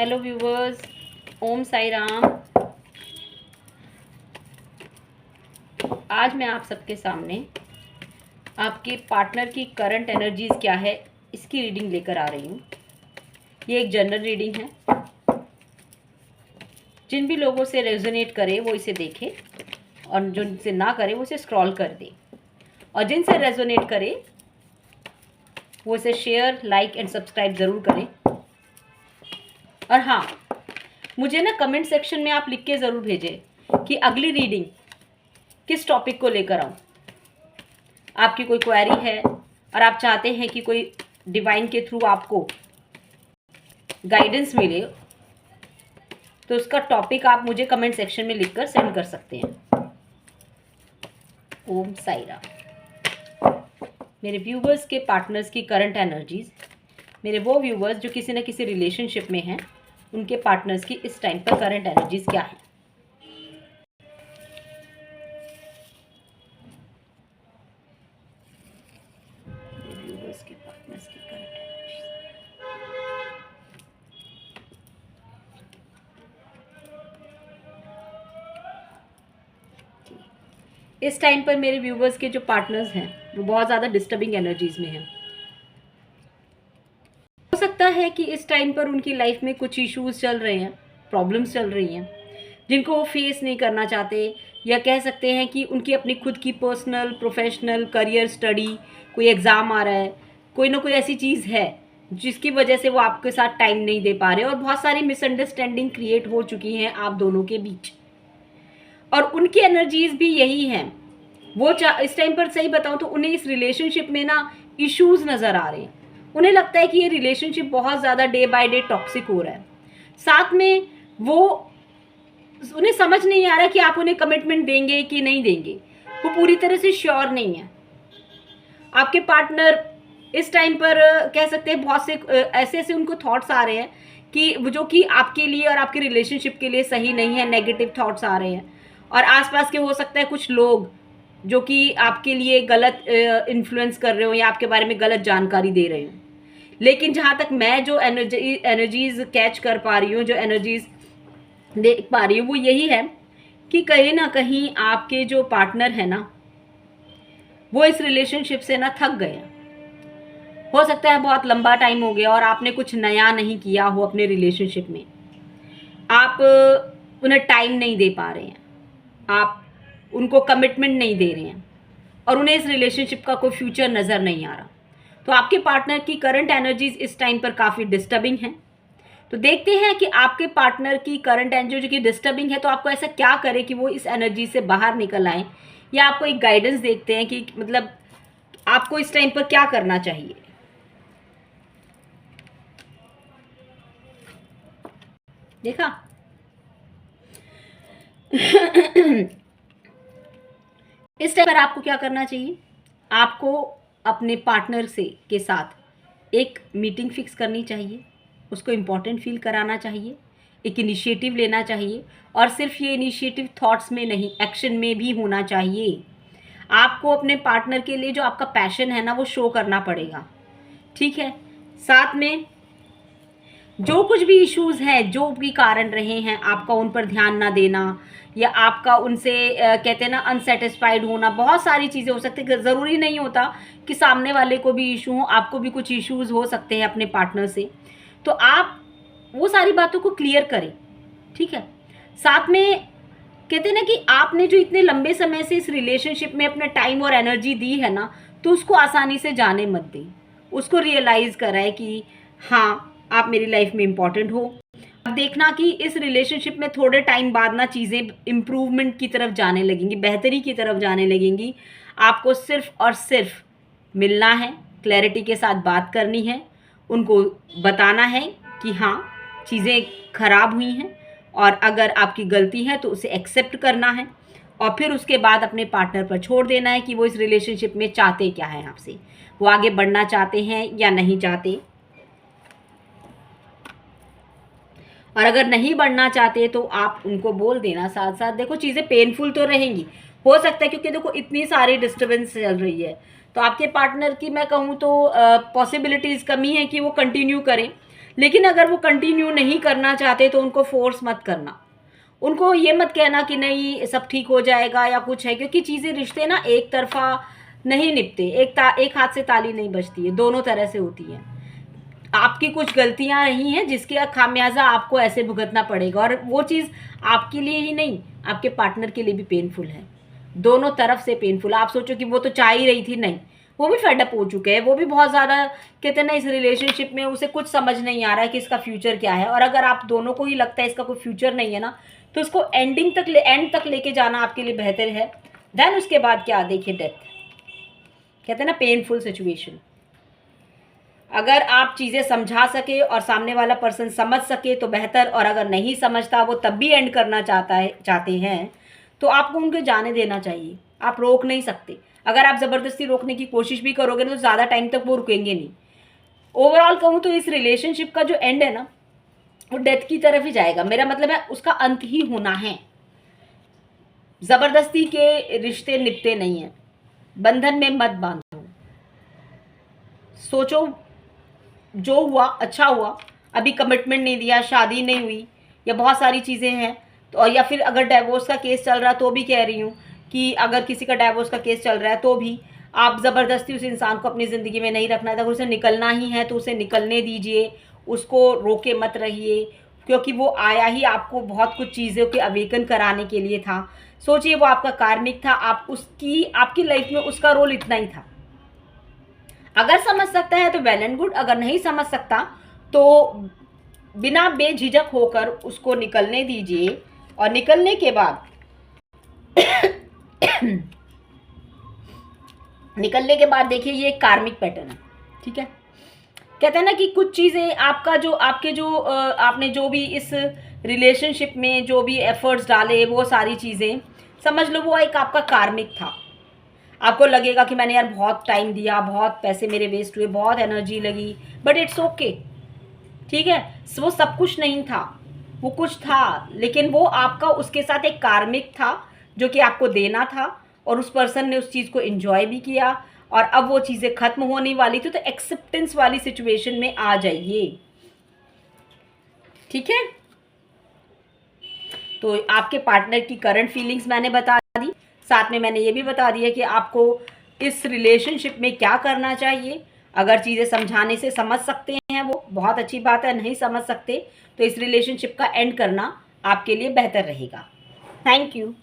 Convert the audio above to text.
Hello viewers, ओम साई राम। आज मैं आप सबके सामने आपके पार्टनर की करंट एनर्जीज क्या है इसकी रीडिंग लेकर आ रही हूँ। ये एक जनरल रीडिंग है। जिन भी लोगों से रेजोनेट करे वो इसे देखे और जो इनसे ना करे वो इसे स्क्रॉल कर दे, और जिनसे रेजोनेट करे वो इसे शेयर, लाइक एंड सब्सक्राइब ज़रूर करें। और हाँ, मुझे ना कमेंट सेक्शन में आप लिख के ज़रूर भेजें कि अगली रीडिंग किस टॉपिक को लेकर आऊँ। आपकी कोई क्वेरी है और आप चाहते हैं कि कोई डिवाइन के थ्रू आपको गाइडेंस मिले, तो उसका टॉपिक आप मुझे कमेंट सेक्शन में लिखकर सेंड कर सकते हैं। ओम साई राम। मेरे व्यूवर्स के पार्टनर्स की करंट एनर्जीज, मेरे वो व्यूवर्स जो किसी न किसी रिलेशनशिप में हैं, उनके पार्टनर्स की इस टाइम पर करंट एनर्जीज क्या है। व्यूवर्स के पार्टनर्स की करंट एनर्जीज। इस टाइम पर मेरे व्यूवर्स के जो पार्टनर्स हैं वो बहुत ज़्यादा डिस्टर्बिंग एनर्जीज में हैं। हो सकता है कि इस टाइम पर उनकी लाइफ में कुछ इश्यूज चल रहे हैं, प्रॉब्लम्स चल रही हैं जिनको वो फेस नहीं करना चाहते, या कह सकते हैं कि उनकी अपनी खुद की पर्सनल, प्रोफेशनल, करियर, स्टडी, कोई एग्ज़ाम आ रहा है, कोई ना कोई ऐसी चीज़ है जिसकी वजह से वो आपके साथ टाइम नहीं दे पा रहे, और बहुत सारी मिसअंडरस्टैंडिंग क्रिएट हो चुकी हैं आप दोनों के बीच। और उनकी एनर्जीज भी यही हैं। वो इस टाइम पर सही बताऊं तो उन्हें इस रिलेशनशिप में ना इश्यूज नज़र आ रहे हैं। उन्हें लगता है कि ये रिलेशनशिप बहुत ज़्यादा डे बाय डे टॉक्सिक हो रहा है। साथ में उन्हें समझ नहीं आ रहा कि आप उन्हें कमिटमेंट देंगे कि नहीं देंगे। वो पूरी तरह से श्योर नहीं है। आपके पार्टनर इस टाइम पर कह सकते हैं बहुत से ऐसे उनको थॉट्स आ रहे हैं कि जो कि आपके लिए और आपके रिलेशनशिप के लिए सही नहीं है। नेगेटिव थॉट्स आ रहे हैं, और आसपास के हो सकता है कुछ लोग जो कि आपके लिए गलत इन्फ्लुएंस कर रहे हो या आपके बारे में गलत जानकारी दे रहे हो। लेकिन जहाँ तक मैं जो एनर्जीज कैच कर पा रही हूँ, जो एनर्जीज देख पा रही हूँ, वो यही है कि कहीं ना कहीं आपके जो पार्टनर है ना, वो इस रिलेशनशिप से ना थक गए हैं। हो सकता है बहुत लंबा टाइम हो गया और आपने कुछ नया नहीं किया हो अपने रिलेशनशिप में। आप उन्हें टाइम नहीं दे पा रहे हैं, आप उनको कमिटमेंट नहीं दे रहे हैं, और उन्हें इस रिलेशनशिप का कोई फ्यूचर नज़र नहीं आ रहा। तो आपके पार्टनर की करंट एनर्जीज इस टाइम पर काफ़ी डिस्टर्बिंग हैं। तो देखते हैं कि आपके पार्टनर की करंट एनर्जी जो कि डिस्टर्बिंग है, तो आपको ऐसा क्या करे कि वो इस एनर्जी से बाहर निकल आए, या आपको एक गाइडेंस देखते हैं कि मतलब आपको इस टाइम पर क्या करना चाहिए। देखा इस टाइम पर आपको क्या करना चाहिए। आपको अपने पार्टनर के साथ एक मीटिंग फिक्स करनी चाहिए, उसको इम्पोर्टेंट फील कराना चाहिए, एक इनिशिएटिव लेना चाहिए, और सिर्फ ये इनिशिएटिव थॉट्स में नहीं, एक्शन में भी होना चाहिए। आपको अपने पार्टनर के लिए जो आपका पैशन है ना, वो शो करना पड़ेगा, ठीक है। साथ में जो कुछ भी इश्यूज हैं, जो भी कारण रहे हैं, आपका उन पर ध्यान ना देना, या आपका उनसे कहते हैं ना अनसेटिस्फाइड होना, बहुत सारी चीज़ें हो सकती है। ज़रूरी नहीं होता कि सामने वाले को भी इशू हो, आपको भी कुछ इश्यूज हो सकते हैं अपने पार्टनर से। तो आप वो सारी बातों को क्लियर करें, ठीक है। साथ में कहते हैं ना कि आपने जो इतने लंबे समय से इस रिलेशनशिप में अपना टाइम और एनर्जी दी है ना, तो उसको आसानी से जाने मत दें। उसको रियलाइज़ कराएं कि हाँ, आप मेरी लाइफ में इम्पॉर्टेंट हो। अब देखना कि इस रिलेशनशिप में थोड़े टाइम बाद ना चीज़ें इम्प्रूवमेंट की तरफ जाने लगेंगी, बेहतरी की तरफ जाने लगेंगी। आपको सिर्फ और सिर्फ मिलना है, क्लैरिटी के साथ बात करनी है, उनको बताना है कि हाँ चीज़ें खराब हुई हैं, और अगर आपकी गलती है तो उसे एक्सेप्ट करना है, और फिर उसके बाद अपने पार्टनर पर छोड़ देना है कि वो इस रिलेशनशिप में चाहते क्या है आपसे, वो आगे बढ़ना चाहते हैं या नहीं चाहते। और अगर नहीं बढ़ना चाहते तो आप उनको बोल देना। साथ साथ देखो चीज़ें पेनफुल तो रहेंगी, हो सकता है, क्योंकि देखो इतनी सारी डिस्टर्बेंस चल रही है, तो आपके पार्टनर की मैं कहूँ तो पॉसिबिलिटीज़ कमी है कि वो कंटिन्यू करें। लेकिन अगर वो कंटिन्यू नहीं करना चाहते तो उनको फोर्स मत करना। उनको ये मत कहना कि नहीं सब ठीक हो जाएगा या कुछ है, क्योंकि चीज़ें रिश्ते ना एक तरफा नहीं निपते, एक हाथ से ताली नहीं बजती है, दोनों तरह से होती है। आपकी कुछ गलतियां रही हैं जिसके खामियाजा आपको ऐसे भुगतना पड़ेगा, और वो चीज़ आपके लिए ही नहीं आपके पार्टनर के लिए भी पेनफुल है, दोनों तरफ से पेनफुल। आप सोचो कि वो तो चाह ही रही थी, नहीं, वो भी फेडअप हो चुके हैं, वो भी बहुत ज़्यादा कहते हैं ना इस रिलेशनशिप में उसे कुछ समझ नहीं आ रहा है कि इसका फ्यूचर क्या है। और अगर आप दोनों को ही लगता है इसका कोई फ्यूचर नहीं है ना, तो उसको एंड तक लेके जाना आपके लिए बेहतर है। देन उसके बाद क्या, देखिए डेथ, कहते हैं ना पेनफुल सिचुएशन। अगर आप चीज़ें समझा सके और सामने वाला पर्सन समझ सके तो बेहतर, और अगर नहीं समझता वो तब भी एंड करना चाहते हैं तो आपको उनको जाने देना चाहिए। आप रोक नहीं सकते। अगर आप ज़बरदस्ती रोकने की कोशिश भी करोगे ना तो ज़्यादा टाइम तक वो रुकेंगे नहीं। ओवरऑल कहूँ तो इस रिलेशनशिप का जो एंड है ना वो डेथ की तरफ ही जाएगा। मेरा मतलब है उसका अंत ही होना है। ज़बरदस्ती के रिश्ते निपटे नहीं हैं, बंधन में मत बांधो। सोचो जो हुआ अच्छा हुआ, अभी कमिटमेंट नहीं दिया, शादी नहीं हुई, या बहुत सारी चीज़ें हैं तो, या फिर अगर डाइवोर्स का केस चल रहा है तो भी कह रही हूँ कि अगर किसी का डाइवोर्स का केस चल रहा है तो भी आप ज़बरदस्ती उस इंसान को अपनी ज़िंदगी में नहीं रखना है। अगर उसे निकलना ही है तो उसे निकलने दीजिए, उसको रोके मत रहिए, क्योंकि वो आया ही आपको बहुत कुछ चीज़ों के अवेकन कराने के लिए था। सोचिए वो आपका कार्मिक था, आपकी लाइफ में उसका रोल इतना ही था। अगर समझ सकता है तो वेल एंड गुड, अगर नहीं समझ सकता तो बिना बेझिझक होकर उसको निकलने दीजिए। और निकलने के बाद देखिए ये एक कार्मिक पैटर्न है, ठीक है। कहते हैं ना कि कुछ चीज़ें आपने जो भी इस रिलेशनशिप में जो भी एफर्ट्स डाले वो सारी चीज़ें समझ लो वो एक आपका कार्मिक था। आपको लगेगा कि मैंने यार बहुत टाइम दिया, बहुत पैसे मेरे वेस्ट हुए, बहुत एनर्जी लगी, बट इट्स ओके, ठीक है। वो सब कुछ नहीं था, वो कुछ था, लेकिन वो आपका उसके साथ एक कार्मिक था जो कि आपको देना था, और उस पर्सन ने उस चीज़ को एंजॉय भी किया, और अब वो चीज़ें खत्म होने वाली थी, तो एक्सेप्टेंस वाली सिचुएशन में आ जाइए, ठीक है। तो आपके पार्टनर की करंट फीलिंग्स मैंने बता दी, साथ में मैंने ये भी बता दिया कि आपको इस रिलेशनशिप में क्या करना चाहिए। अगर चीज़ें समझाने से समझ सकते हैं वो बहुत अच्छी बात है, नहीं समझ सकते तो इस रिलेशनशिप का एंड करना आपके लिए बेहतर रहेगा। Thank you.